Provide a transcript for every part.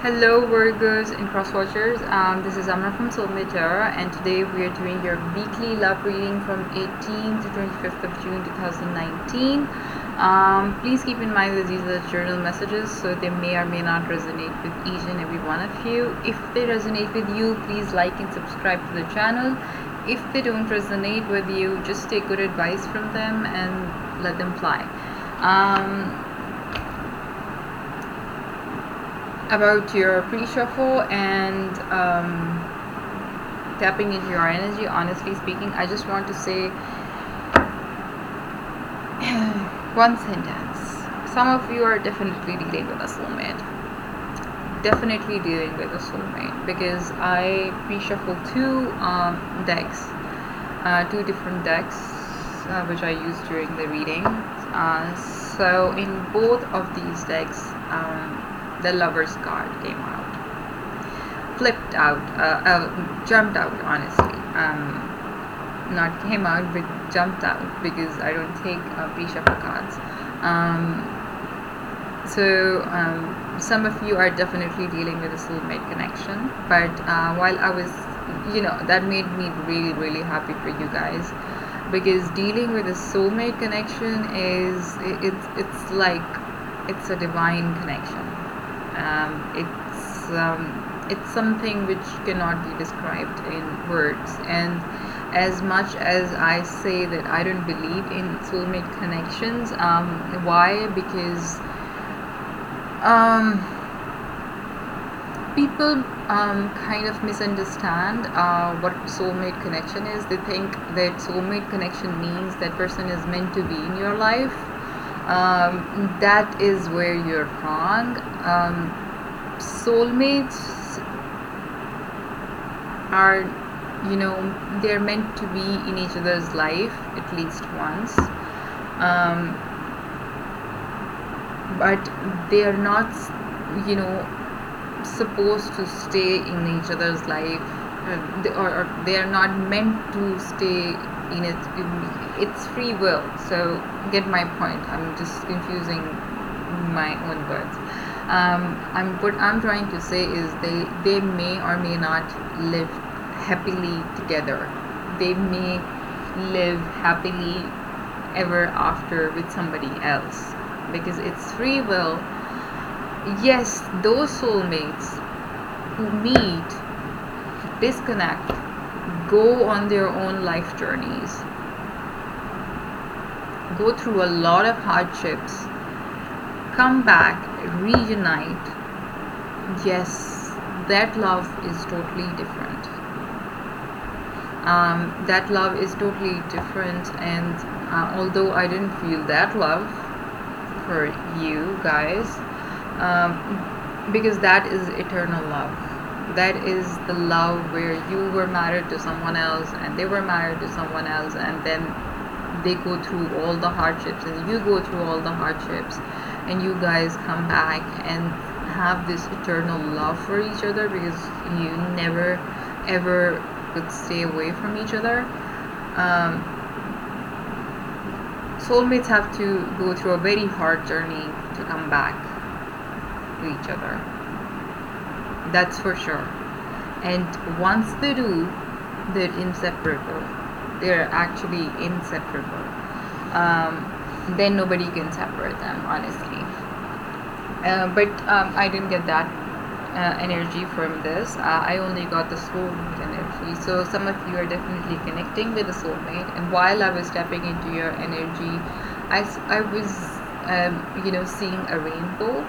Hello Virgos and cross watchers. This is Amna from Soulmate here, and today we are doing your weekly love reading from 18th to 25th of June 2019. Please keep in mind that these are journal messages, so they may or may not resonate with each and every one of you. If they resonate with you, please like and subscribe to the channel. If they don't resonate with you, just take good advice from them and let them fly. About your pre-shuffle and tapping into your energy, honestly speaking, I just want to say one sentence. Some of you are definitely dealing with a soulmate. Definitely dealing with a soulmate, because I pre-shuffled two decks, two different decks, which I used during the reading. So in both of these decks, the Lover's card came out, flipped out, jumped out, honestly. Not came out, but jumped out, because I don't take pre-shuffle cards. Some of you are definitely dealing with a soulmate connection, but while I was, that made me really, really happy for you guys, because dealing with a soulmate connection is, it's like, it's a divine connection. It's something which cannot be described in words, and as much as I say that I don't believe in soulmate connections, why? Because people kind of misunderstand what soulmate connection is. They think that soulmate connection means that person is meant to be in your life. That is where you're wrong. Soulmates are, they're meant to be in each other's life at least once, but they are not, supposed to stay in each other's life, or they are not meant to stay in it. It's free will. So get my point. I'm just confusing my own words. What I'm trying to say is they may or may not live happily together. They may live happily ever after with somebody else, because it's free will. Yes, those soulmates who meet, disconnect, go on their own life journeys, go through a lot of hardships, come back, reunite. Yes, that love is totally different. That love is totally different, and although I didn't feel that love for you guys, because that is eternal love. That is the love where you were married to someone else and they were married to someone else, and then they go through all the hardships and you go through all the hardships, and you guys come back and have this eternal love for each other, because you never ever could stay away from each other. Soulmates have to go through a very hard journey to come back to each other. That's for sure. And once they do, they're inseparable. They're actually inseparable. Then nobody can separate them, honestly. But I didn't get that energy from this. I only got the soulmate energy. So some of you are definitely connecting with the soulmate. And while I was stepping into your energy, I was seeing a rainbow.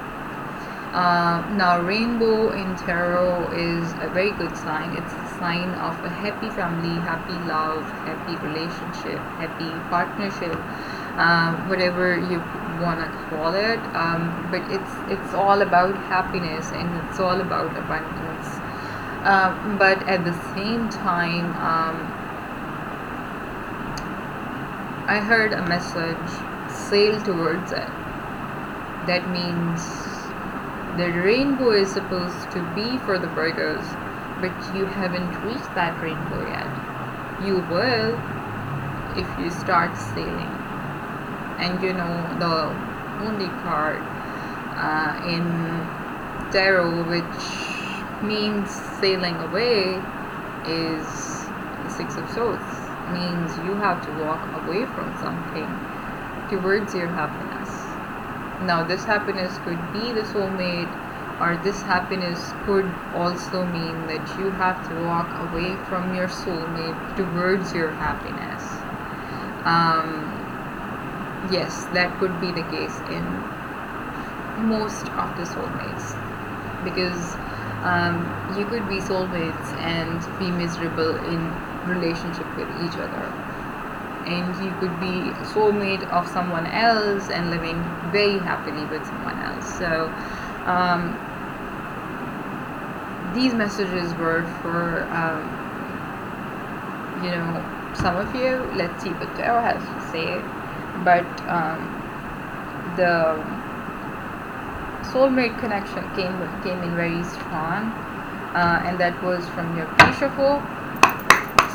Now rainbow in tarot is a very good sign. It's a sign of a happy family, happy love, happy relationship, happy partnership, whatever you want to call it. But it's all about happiness, and it's all about abundance. But at the same time, I heard a message, sail towards it. That means the rainbow is supposed to be for the Virgos, but you haven't reached that rainbow yet. You will if you start sailing. And the only card in tarot, which means sailing away, is the Six of Swords. Means you have to walk away from something towards your happiness. Now, this happiness could be the soulmate, or this happiness could also mean that you have to walk away from your soulmate towards your happiness. Yes, that could be the case in most of the soulmates, because you could be soulmates and be miserable in relationship with each other, and you could be a soulmate of someone else and living very happily with someone else. So these messages were for some of you. Let's see what tarot has to say. But the soulmate connection came in very strong, and that was from your pre-shuffle.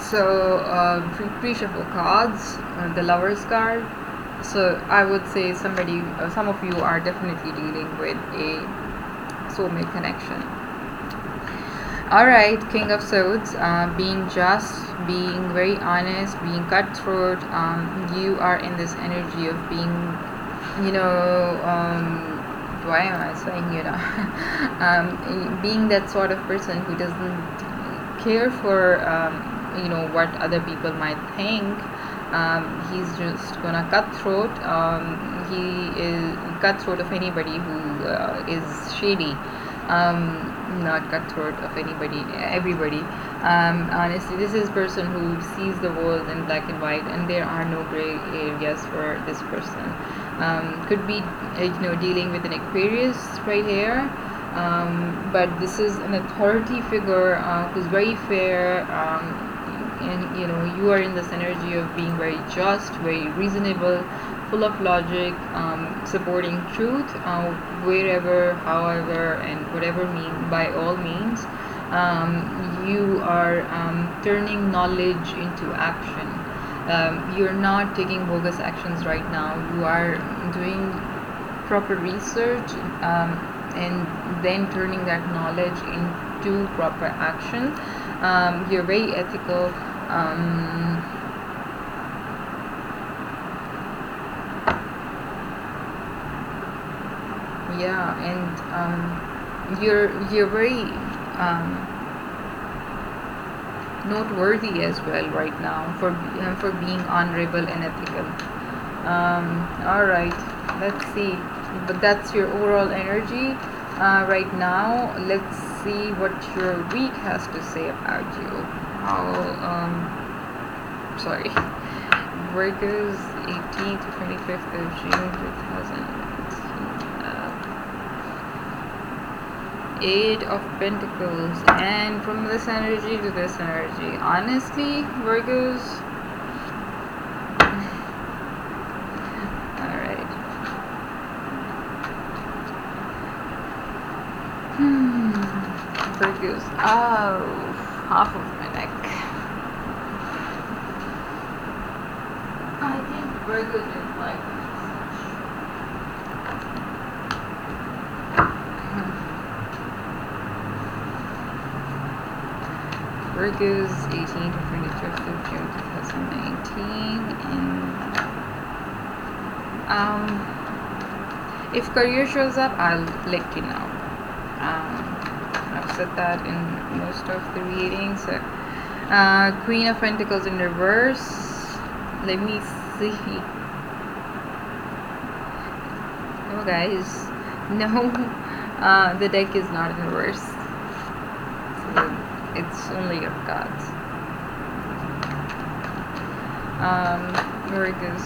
So pre-shuffle cards, the Lover's card. So I would say some of you are definitely dealing with a soulmate connection. Alright, King of Swords, being just, being very honest, being cutthroat. You are in this energy of being, why am I saying being that sort of person who doesn't care for what other people might think. He's just gonna cutthroat. He is cutthroat of anybody who is shady. Not cutthroat of everybody. Honestly, this is a person who sees the world in black and white, and there are no gray areas for this person. Could be dealing with an Aquarius right here, but this is an authority figure who's very fair, and you are in this energy of being very just, very reasonable, full of logic, supporting truth wherever, however, and whatever by all means. You are turning knowledge into action. You're not taking bogus actions right now. You are doing proper research, and then turning that knowledge into proper action. You're very ethical. Yeah, and you're very noteworthy as well right now for being honorable and ethical. All right, let's see. But that's your overall energy right now. Let's see what your week has to say about you. Sorry. Virgos, 18th to 25th of June 2019. Eight of Pentacles, and from this energy to this energy. Honestly, Virgos. Alright. Virgos. Oh, half of my neck. I think Virgos is like Virgos, 18th to 25th of June 2019. And if career shows up, I'll let you know. I've said that in most of the readings. So, Queen of Pentacles in reverse. Let me see. Oh, guys, no, the deck is not in reverse. So, it's only of cards. Virgos.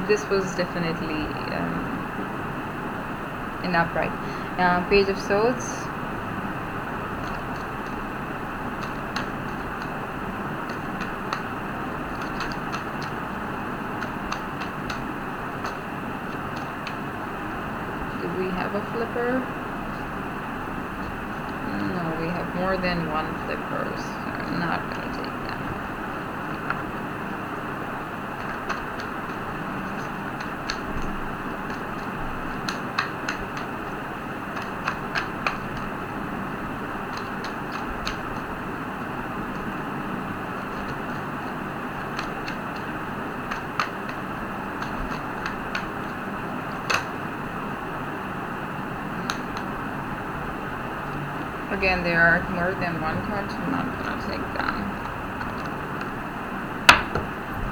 This was definitely an upright. Page of Swords. Do we have a flipper? No, we have more than one flipper, so I'm not going to take that. Again, there are more than one card, so I'm not gonna take them.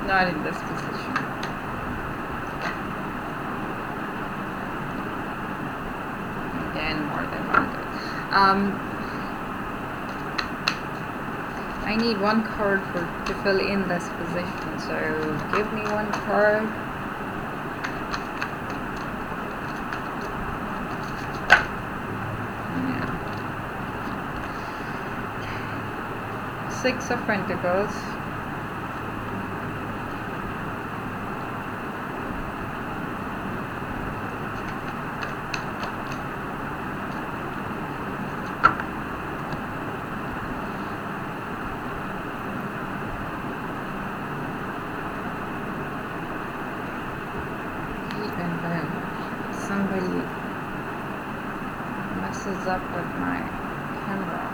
Not in this position. Again, more than one card. I need one card to fill in this position, so give me one card. Yeah. Six of Pentacles. Somebody messes up with my camera.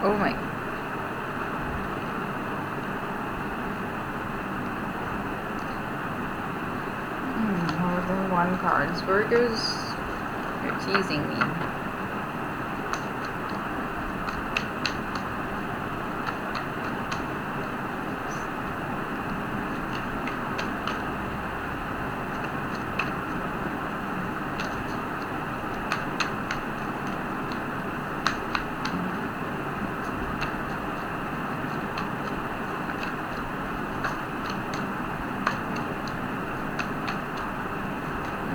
Oh my. More than one cards. Virgos, you're teasing me.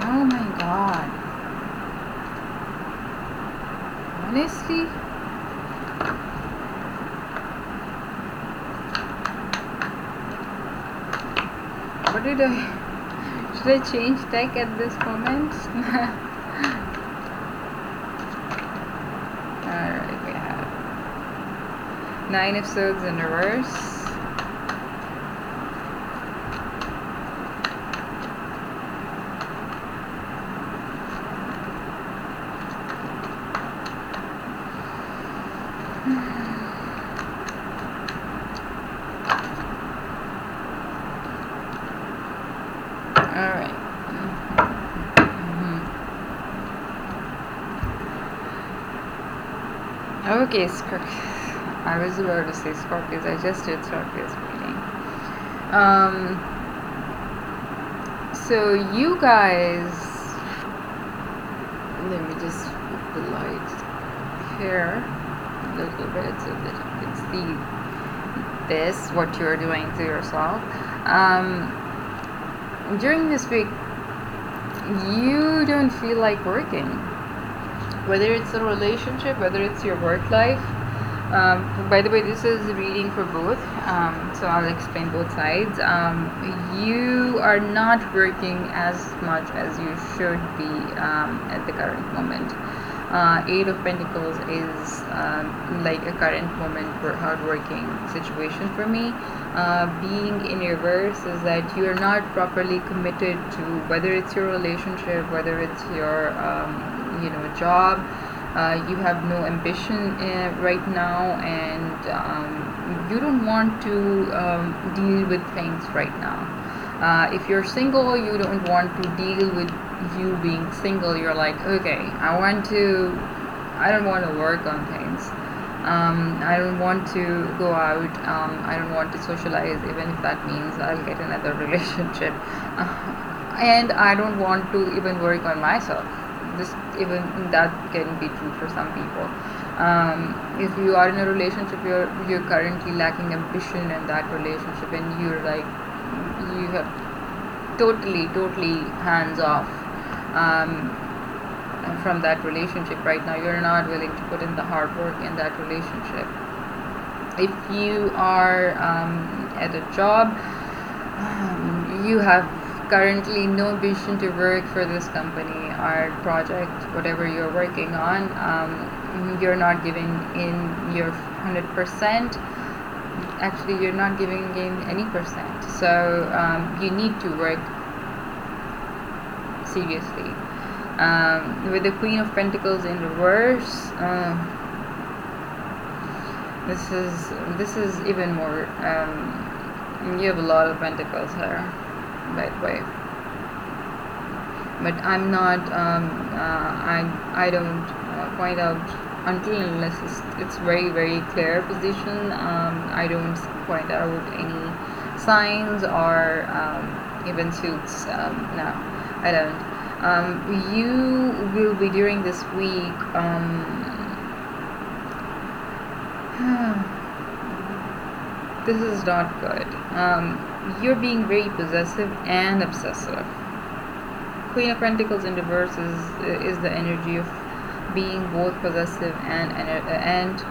Oh my god. Honestly? What did should I change deck at this moment? Alright, we have 9 of Swords in reverse. Alright. Okay, I was about to say Scorpios. I just did Scorpios reading. So you guys, let me just put the light here a little bit so that you can see this, what you're doing to yourself. During this week, you don't feel like working, whether it's a relationship, whether it's your work life. By the way, this is a reading for both, so I'll explain both sides. You are not working as much as you should be at the current moment. 8 of Pentacles is like a current moment for hardworking situation for me. Being in reverse is that you are not properly committed to, whether it's your relationship, whether it's your job. You have no ambition right now, and you don't want to deal with things right now. If you're single, you don't want to deal with you being single. You're like, okay, I don't want to work on things. I don't want to go out. I don't want to socialize, even if that means I'll get another relationship. And I don't want to even work on myself. Even that can be true for some people. If you are in a relationship, you're currently lacking ambition in that relationship, and you're like, you have totally hands off from that relationship right now. You're not willing to put in the hard work in that relationship. If you are at a job, you have currently no ambition to work for this company or project, whatever you're working on. You're not giving in your 100%. actually you're not giving in any percent. So you need to work seriously. With the Queen of Pentacles in reverse, this is even more. You have a lot of pentacles here, by the way. But I'm not. I don't point out until unless it's very very clear position. I don't point out any signs or even suits. No, I don't. You will be during this week. This is not good. You're being very possessive and obsessive. Queen of Pentacles in reverse is the energy of being both possessive and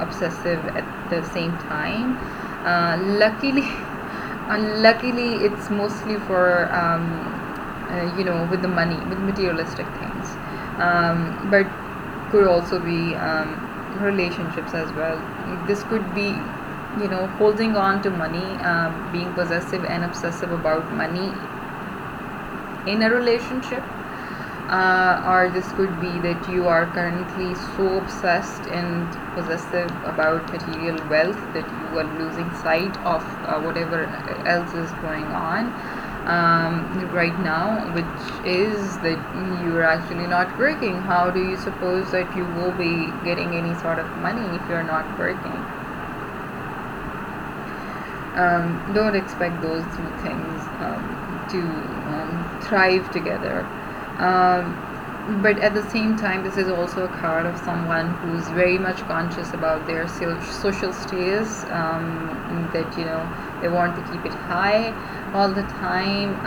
obsessive at the same time. Unluckily, it's mostly for with the money, with materialistic things, but could also be relationships as well. This could be holding on to money, being possessive and obsessive about money in a relationship, or this could be that you are currently so obsessed and possessive about material wealth that you are losing sight of whatever else is going on right now, which is that you're actually not working. How do you suppose that you will be getting any sort of money if you're not working? Don't expect those two things to thrive together. But at the same time, this is also a card of someone who's very much conscious about their social status, that they want to keep it high all the time,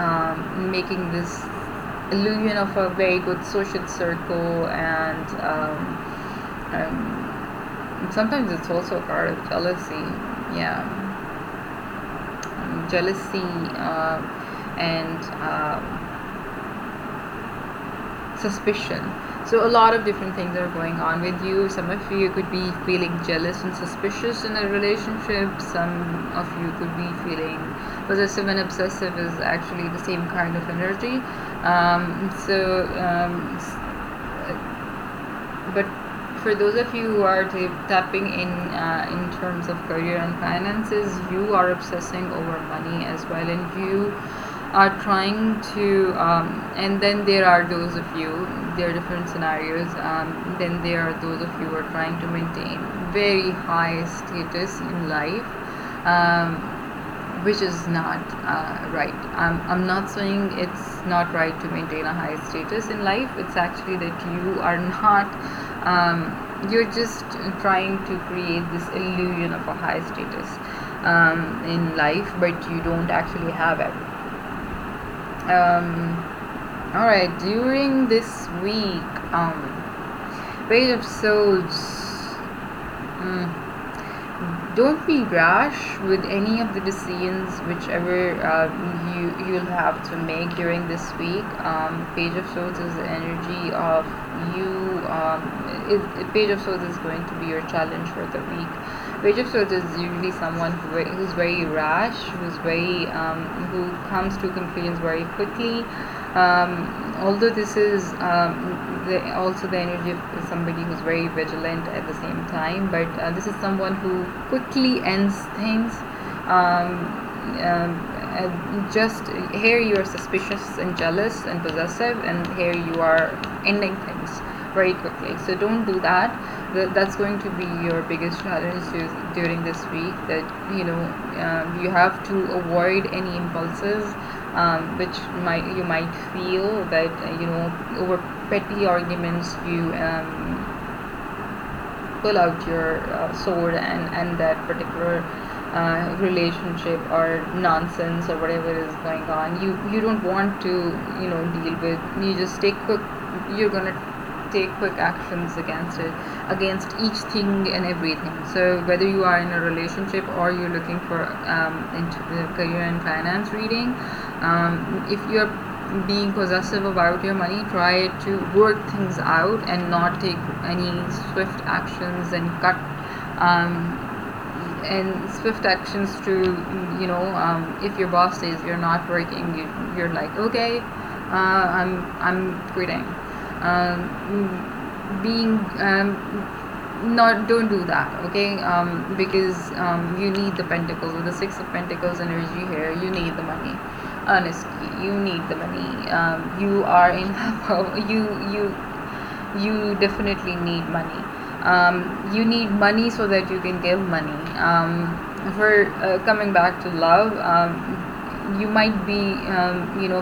making this illusion of a very good social circle, and sometimes it's also a card of jealousy. Jealousy and suspicion. So a lot of different things are going on with you. Some of you could be feeling jealous and suspicious in a relationship. Some of you could be feeling possessive and obsessive is actually the same kind of energy. But for those of you who are tapping in terms of career and finances, you are obsessing over money as well, and you are trying to and then there are those of you, there are different scenarios, then there are those of you who are trying to maintain very high status in life, which is not right. I'm not saying it's not right to maintain a high status in life. It's actually that you are not you're just trying to create this illusion of a high status in life, but you don't actually have it. Alright, during this week, Page of Swords, don't be rash with any of the decisions whichever you'll have to make during this week. Page of Swords is the energy of you. Page of Swords is going to be your challenge for the week. Page of Swords is usually someone who's very rash, who comes to conclusions very quickly. Although this is also the energy of somebody who's very vigilant at the same time, but this is someone who quickly ends things. Just here you are suspicious and jealous and possessive, and here you are ending things very quickly. So don't do that. That's going to be your biggest challenge during this week, that you have to avoid any impulses which you might feel that over petty arguments you pull out your sword and end that particular relationship or nonsense or whatever is going on. You don't want to deal with. You're gonna take quick actions against each thing and everything. So whether you are in a relationship or you're looking for into the career and finance reading, if you're being possessive about your money, try to work things out and not take any swift actions and cut and swift actions to, if your boss says you're not working, you're like, okay, I'm quitting. Being not Don't do that, okay? Because you need the pentacles. With the Six of Pentacles energy here, you need the money. Honestly, you need the money. You are in you definitely need money. You need money so that you can give money. For coming back to love, you might be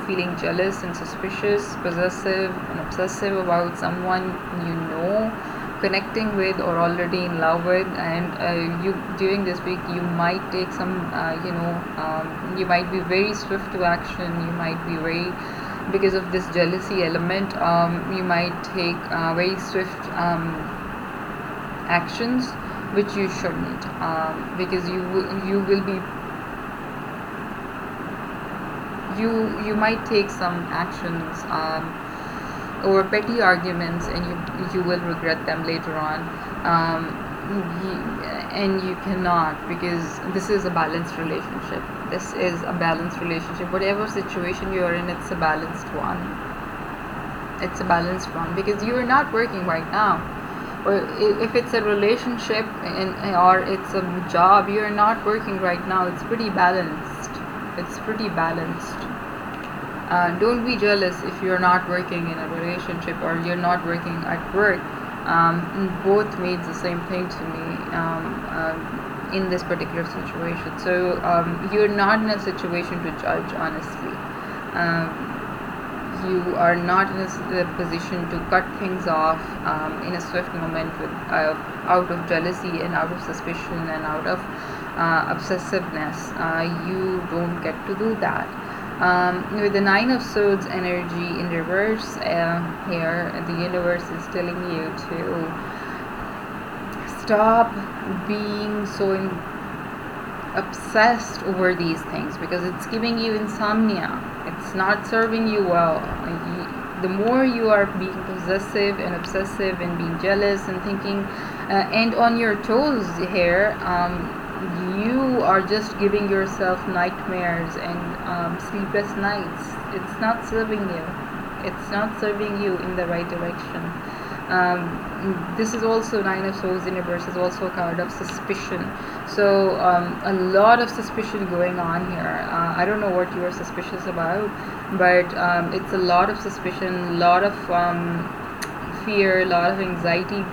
feeling jealous and suspicious, possessive and obsessive about someone connecting with or already in love with, and you during this week you might take some you might be very swift to action. You might be very, because of this jealousy element, you might take very swift actions which you shouldn't, because you will be, you might take some actions over petty arguments, and you will regret them later on. And you cannot, because this is a balanced relationship. This is a balanced relationship. Whatever situation you are in, it's a balanced one. It's a balanced one, because you are not working right now. Or if it's a relationship or it's a job, you're not working right now. It's pretty balanced. It's pretty balanced. Don't be jealous if you're not working in a relationship or you're not working at work. Both means the same thing to me in this particular situation. So you're not in a situation to judge, honestly. You are not in a position to cut things off in a swift moment with out of jealousy and out of suspicion and out of obsessiveness. You don't get to do that. With the Nine of Swords energy in reverse here, the universe is telling you to stop being so obsessed over these things, because it's giving you insomnia. It's not serving you well. The more you are being possessive and obsessive and being jealous and thinking and on your toes here, you are just giving yourself nightmares and sleepless nights. It's not serving you. It's not serving you in the right direction. This is also Nine of Swords in reverse, is also a card of suspicion. So a lot of suspicion going on here. I don't know what you are suspicious about, but it's a lot of suspicion, a lot of fear, a lot of anxiety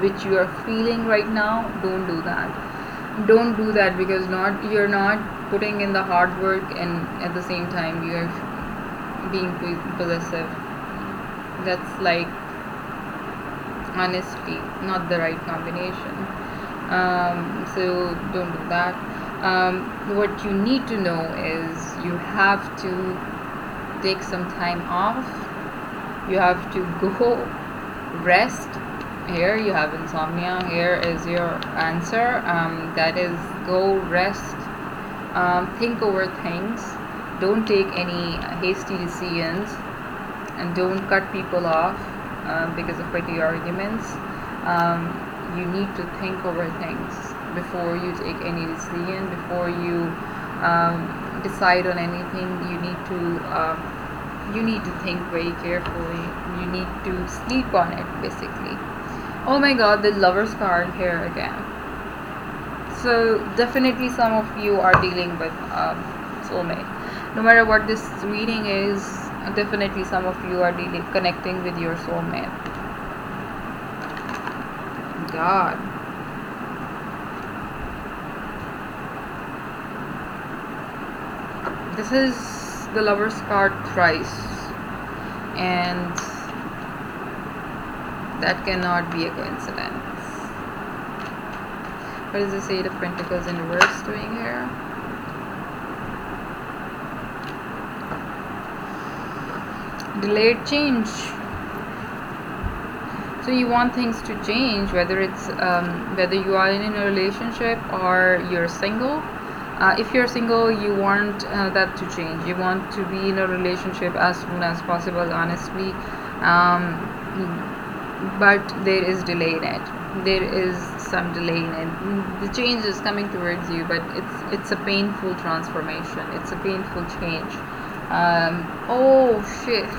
which you are feeling right now. Don't do that. Don't do that, because you're not putting in the hard work, and at the same time you're being possessive. That's like, honestly, not the right combination. So don't do that. What you need to know is you have to take some time off. You have to go rest. Here you have insomnia. Here is your answer. That is, go rest. Think over things. Don't take any hasty decisions, and don't cut people off because of petty arguments. You need to think over things before you take any decision. Before you decide on anything, you need to think very carefully. You need to sleep on it, basically. Oh my god, the Lover's card here again. So definitely some of you are dealing with soulmate. No matter what this reading is, definitely some of you are connecting with your soulmate. God. This is the Lover's card thrice, and that cannot be a coincidence. What is the Eight of Pentacles in reverse doing here? Delayed change. So you want things to change, whether it's whether you are in a relationship or you're single. If you're single, you want that to change. You want to be in a relationship as soon as possible, honestly. But there is delay in it. There is some delay in it. The change is coming towards you, but it's a painful transformation. It's a painful change. Oh shit.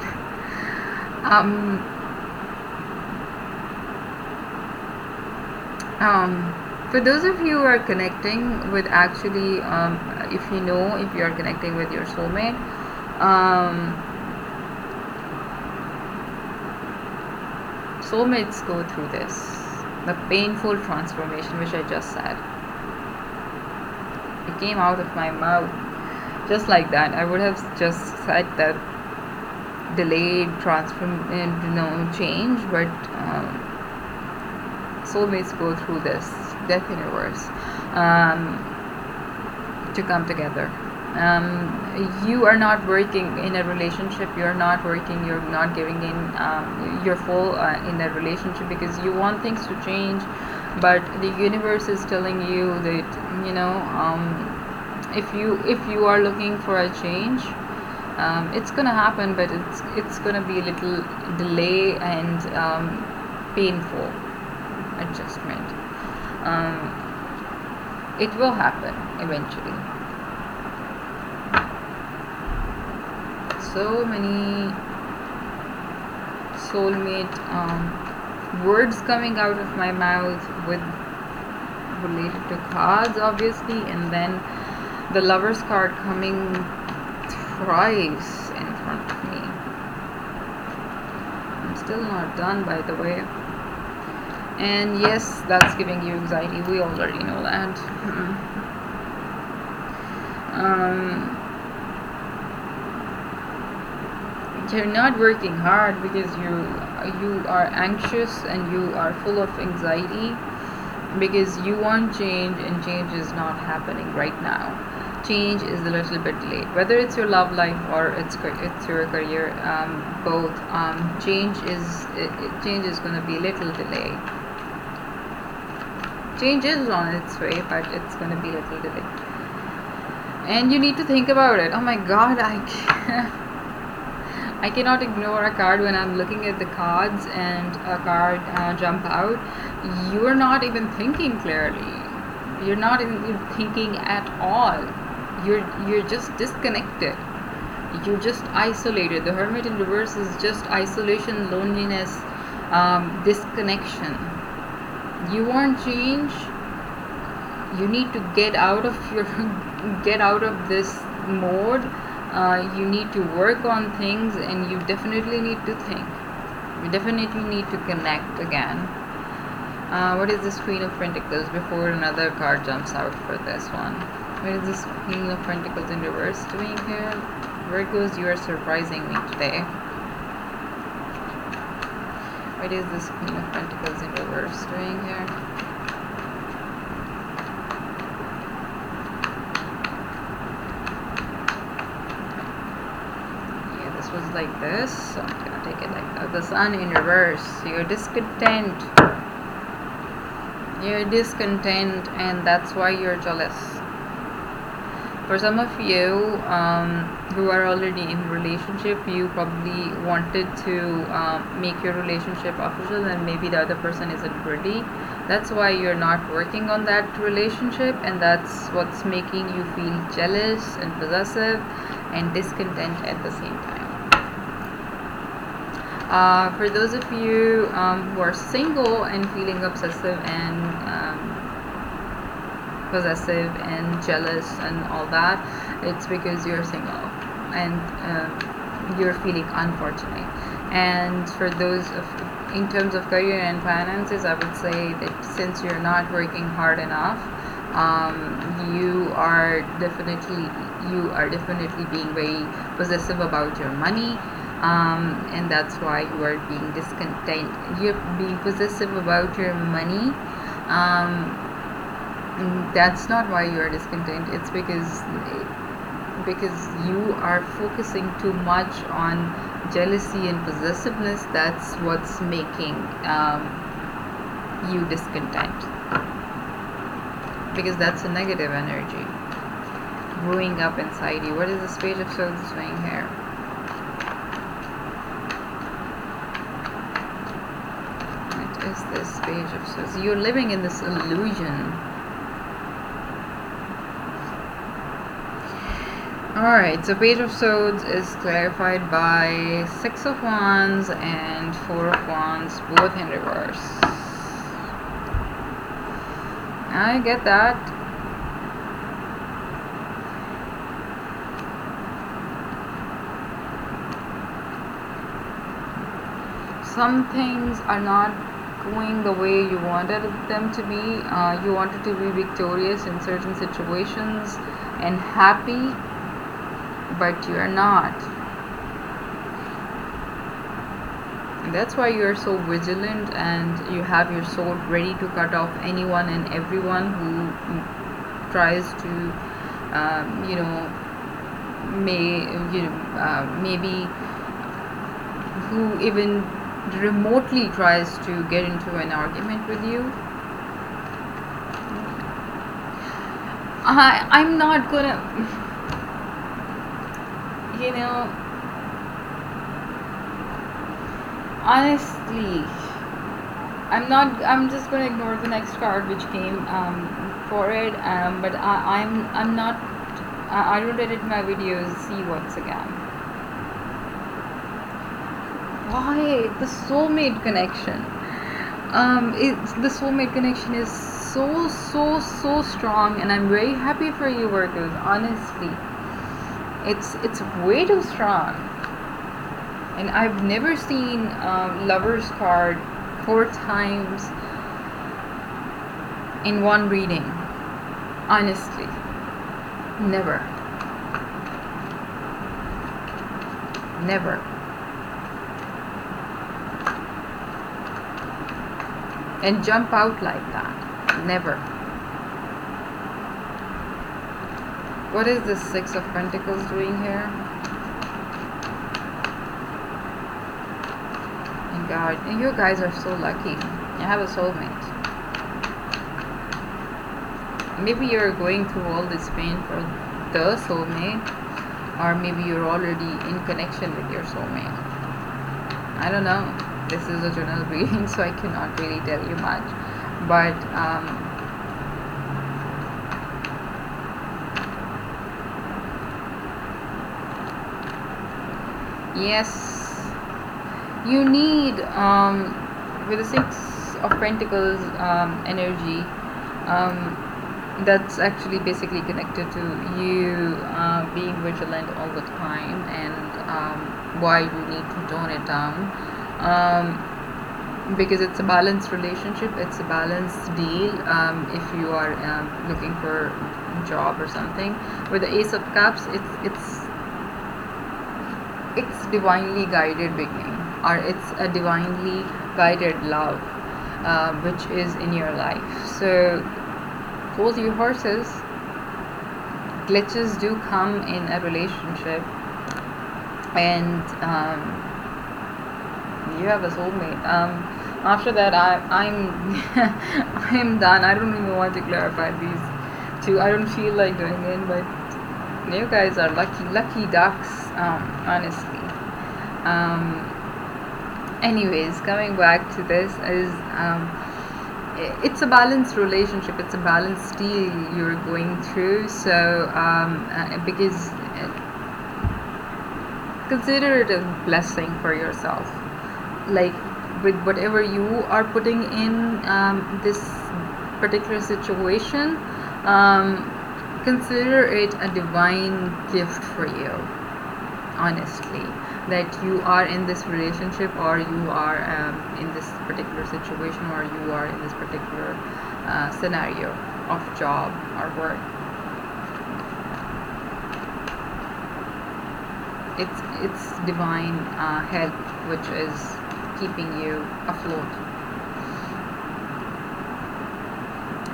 For those of you who are connecting with actually, if you know if you are connecting with your soulmate, soulmates go through this, the painful transformation which I just said. It came out of my mouth just like that. I would have just said that delayed change, but soulmates go through this death universe to come together. You are not working in a relationship, you're not working, you're not giving in your full in a relationship because you want things to change, but the universe is telling you that, you know, if you are looking for a change, it's gonna happen, but it's gonna be a little delay and painful adjustment. It will happen eventually. So many soulmate words coming out of my mouth with related to cards, obviously, and then the Lover's card coming thrice in front of me. I'm still not done, by the way. And yes, that's giving you anxiety. We already know that. You're not working hard because you are anxious and you are full of anxiety because you want change, and change is not happening right now. Change is a little bit delayed, whether it's your love life or it's your career. Both change is going to be a little delayed. Change is on its way, but it's going to be a little delayed, and you need to think about it. Oh my god, I cannot ignore a card when I'm looking at the cards and a card jump out. You're not even thinking clearly. You're not even thinking at all. You're just disconnected. You're just isolated. The Hermit in reverse is just isolation, loneliness, disconnection. You want change. You need to get out of this mode. You need to work on things, and you definitely need to think. You definitely need to connect again. What is this Queen of Pentacles before another card jumps out for this one? What is this Queen of Pentacles in reverse doing here? Virgos, you are surprising me today. What is this Queen of Pentacles in reverse doing here? Was like this, so I'm gonna take it like that. The Sun in reverse. You're discontent, and that's why you're jealous. For some of you who are already in a relationship, you probably wanted to make your relationship official, and maybe the other person isn't ready. That's why you're not working on that relationship, and that's what's making you feel jealous and possessive and discontent at the same time. For those of you who are single and feeling obsessive and possessive and jealous and all that, it's because you're single and you're feeling unfortunate. And for those in terms of career and finances, I would say that since you're not working hard enough, you are definitely being very possessive about your money. And that's why you are being discontent. You're being possessive about your money. That's not why you are discontent. It's because you are focusing too much on jealousy and possessiveness. That's what's making you discontent, because that's a negative energy growing up inside you. What is this Page of Swords doing here? Is this this Page of Swords? You're living in this illusion. Alright, so Page of Swords is clarified by 6 of Wands and 4 of Wands, both in reverse. I get that. Some things are not going the way you wanted them to be. You wanted to be victorious in certain situations and happy, but you are not. And that's why you are so vigilant and you have your sword ready to cut off anyone and everyone who tries to, maybe who even remotely tries to get into an argument with you. I'm not gonna, honestly, I'm just gonna ignore the next card which came for it, but I'm not, I don't edit my videos. See once again. Why the soulmate connection? The soulmate connection is so strong, and I'm very happy for you, Virgos. Honestly, it's way too strong, and I've never seen Lover's card 4 times in one reading. Honestly, never. And jump out like that. Never. What is the 6 of Pentacles doing here? And God, and you guys are so lucky. You have a soulmate. Maybe you're going through all this pain for the soulmate, or maybe you're already in connection with your soulmate. I don't know. This is a general reading, so I cannot really tell you much, but yes, you need with the 6 of Pentacles energy, that's actually basically connected to you being vigilant all the time, and why you need to tone it down. Because it's a balanced relationship, it's a balanced deal. If you are looking for a job or something, with the Ace of Cups, it's divinely guided beginning, or it's a divinely guided love, which is in your life. So hold your horses. Glitches do come in a relationship, and you have a soulmate. After that, I'm I'm done. I don't even want to clarify these 2. I don't feel like doing it, but you guys are lucky ducks, honestly. Anyways, coming back to this is it's a balanced relationship, it's a balanced deal you're going through. So because consider it a blessing for yourself, like with whatever you are putting in this particular situation. Consider it a divine gift for you, honestly, that you are in this relationship, or you are in this particular situation, or you are in this particular scenario of job or work. It's divine help which is keeping you afloat.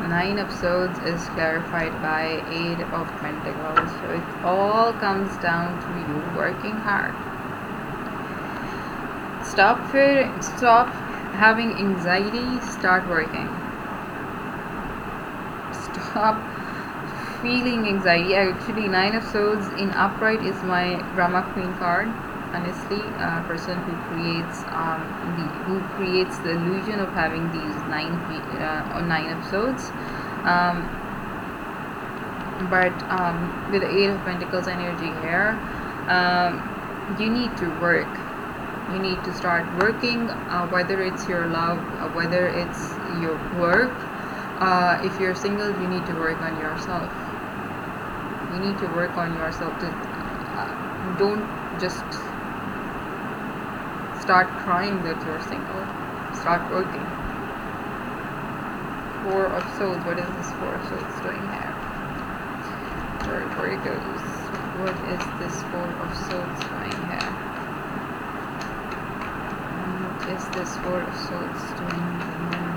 9 of Swords is clarified by 8 of Pentacles. So it all comes down to you working hard. Stop having anxiety, start working. Stop feeling anxiety. Actually, 9 of Swords in upright is my Drama Queen card. honestly, a person who creates the illusion of having these 9 episodes. Um, but with the Eight of Pentacles energy here, you need to work. You need to start working, whether it's your love, whether it's your work. If you're single, you need to work on yourself. You need to work on yourself. Don't just start crying that you're single. Start working. Four of Swords. What is this Four of Swords doing here? Where it goes? What is this Four of Swords doing here? What is this Four of Swords doing here?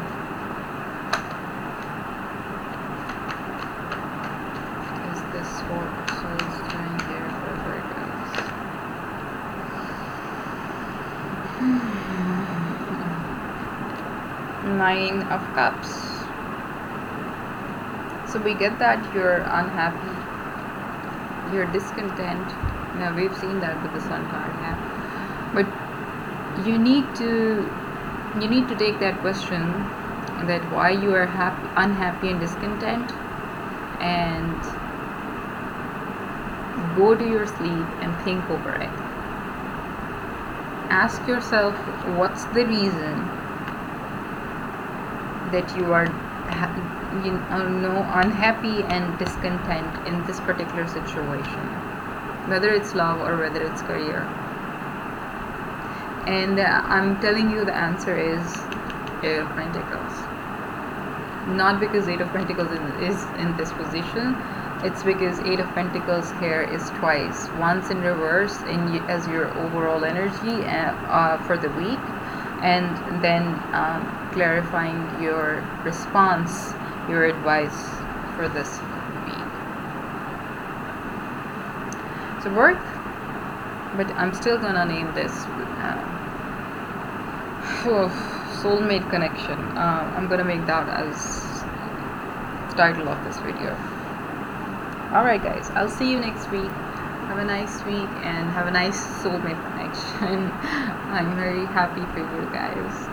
What is this Four of Swords doing here for Virgos? Nine of Cups. So we get that you're unhappy, you're discontent. Now we've seen that with the Sun card, yeah. But you need to take that question, that why you are unhappy and discontent, and go to your sleep and think over it. Ask yourself, what's the reason that you are unhappy and discontent in this particular situation, whether it's love or whether it's career. And I'm telling you the answer is Eight of Pentacles. Not because Eight of Pentacles is in this position, it's because Eight of Pentacles here is twice, once in reverse as your overall energy for the week, and then clarifying your response, your advice for this week. So work, but I'm still gonna name this soulmate connection. I'm gonna make that as the title of this video. Alright guys, I'll see you next week. Have a nice week and have a nice soulmate connection. I'm very happy for you guys.